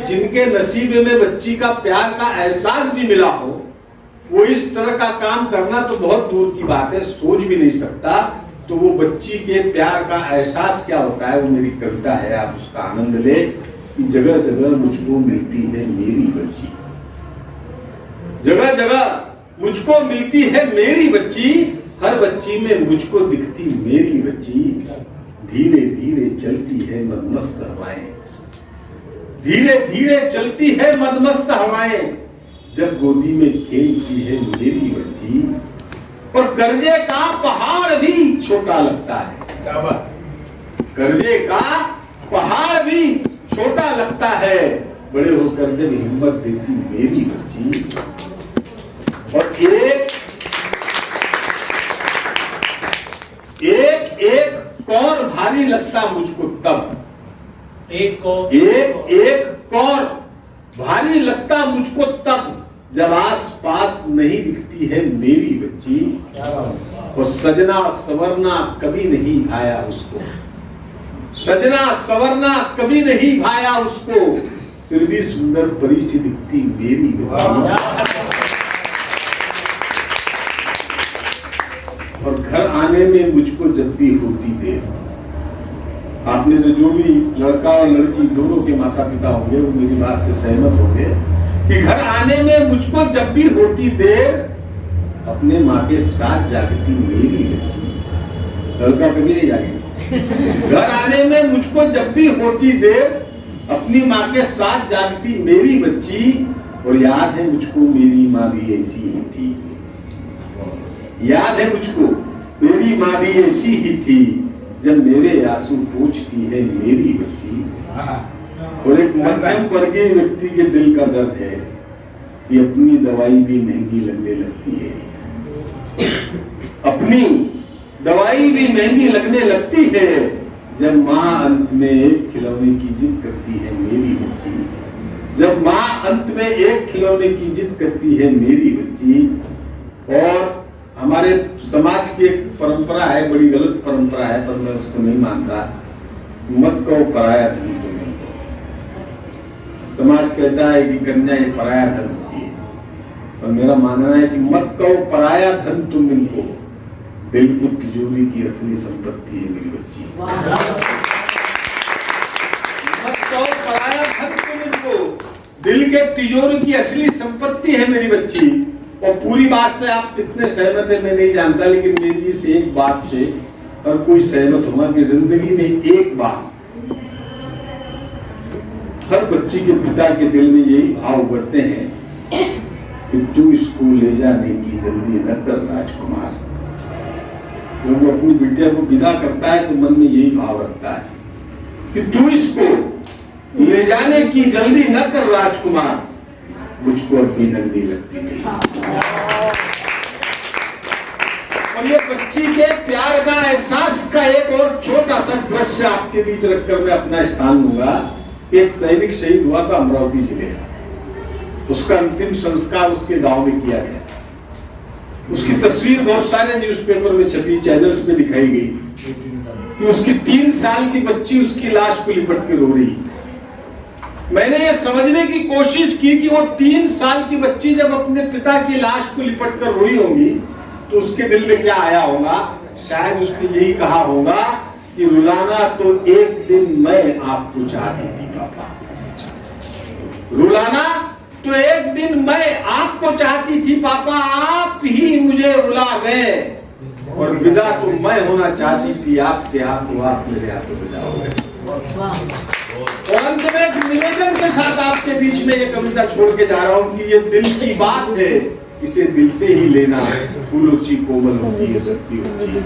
जिनके नसीब में बच्ची का प्यार का एहसास भी मिला हो, वो इस तरह का काम करना तो बहुत दूर की बात है, सोच भी नहीं सकता। तो वो बच्ची के प्यार का एहसास क्या होता है, वो मेरी कविता है, आप उसका आनंद ले। कि जगह जगह मुझको मिलती है मेरी बच्ची, जगह जगह मुझको मिलती है मेरी बच्ची, हर बच्ची में मुझको दिखती मेरी बच्ची। धीरे धीरे चलती है मदमस्त हवाएं, धीरे धीरे चलती है मदमस्त हवाएं, जब गोदी में खेलती है मेरी बच्ची। और कर्जे का पहाड़ भी छोटा लगता है, कर्जे का पहाड़ भी छोटा लगता है, बड़े होकर जब हिम्मत देती मेरी बच्ची। और एक कौर भारी लगता मुझको तब, एक कौर भारी लगता मुझको तब, जब आस पास नहीं दिखती है मेरी बच्ची। और सजना सवरना कभी नहीं भाया उसको, सजना सवरना कभी नहीं भाया उसको, फिर भी सुंदर परी सी दिखती मेरी बच्ची। और घर आने में मुझको जब भी होती देर, आपने से जो भी लड़का और लड़की दोनों के माता पिता होंगे वो मेरी बात से सहमत होंगे कि घर आने में मुझको जब भी होती देर, अपने माँ के साथ जागती मेरी बच्ची। लड़का कभी नहीं जागेगी। घर आने में मुझको जब भी होती देर, अपनी माँ के साथ जागती मेरी बच्ची। और याद है मुझको मेरी माँ भी ऐसी ही थी, याद है मुझको मेरी माँ भी ऐसी ही थी, जब मेरे आंसू पोंछती है मेरी बच्ची। और एक मध्यम वर्गीय व्यक्ति के दिल का दर्द है कि अपनी दवाई भी महंगी लगने लगती है, अपनी दवाई भी महंगी लगने लगती है, जब माँ अंत में एक खिलौने की जिद करती है मेरी बच्ची। जब माँ अंत में एक खिलौने की जिद करती है मेरी बच्ची। और हमारे समाज की एक परंपरा है, बड़ी गलत परंपरा है, पर मैं उसको नहीं मानता। मत कहो पराया धन तुम इनको। समाज कहता है कि कन्या ये पराया धन होती है, पर मेरा मानना है कि मत कहो पराया धन तुम इनको, दिल की तिजोरी की असली संपत्ति है मेरी बच्ची। मत कहो पराया धन तुम इनको, दिल के तिजोरी की असली संपत्ति है मेरी बच्ची। और पूरी बात से आप कितने सहमत है मैं नहीं जानता, लेकिन मेरी इस एक बात से हर कोई सहमत होगा कि जिंदगी में एक बार हर बच्ची के पिता के दिल में यही भाव उभरते हैं कि तू इसको ले जाने की जल्दी न कर राजकुमार। जब वो अपनी बिटिया को विदा करता है तो मन में यही भाव रखता है कि तू इसको ले जाने की जल्दी न कर राजकुमार, मुझको अपनी नंदी लगती है। और ये बच्ची के प्यार का एहसास का एक और छोटा सा दृश्य आपके बीच रखकर मैं अपना स्थान लूंगा। एक सैनिक शहीद हुआ था अमरावती जिले का, उसका अंतिम संस्कार उसके गांव में किया गया। उसकी तस्वीर बहुत सारे न्यूज़पेपर में छपी, चैनल्स में दिखाई गई कि उसकी 3 साल की बच्ची उसकी लाश को लिपट के रो रही। मैंने ये समझने की कोशिश की कि वो 3 साल की बच्ची जब अपने पिता की लाश को लिपट कर रोई होगी तो उसके दिल में क्या आया होगा। शायद उसने यही कहा होगा कि रुलाना तो एक दिन मैं आपको चाहती थी पापा, रुलाना तो एक दिन मैं आपको चाहती थी पापा, आप ही मुझे रुला गए। और विदा तो मैं होना चाहती थी आपके हाथों, आप मेरे हाथों विदा हो गए। और अंत में एक निवेदन के साथ आपके बीच में ये कविता छोड़ के जा रहा हूँ कि ये दिल की बात है, इसे दिल से ही लेना। फूलों सी कोमल होती है, शक्ति होती है।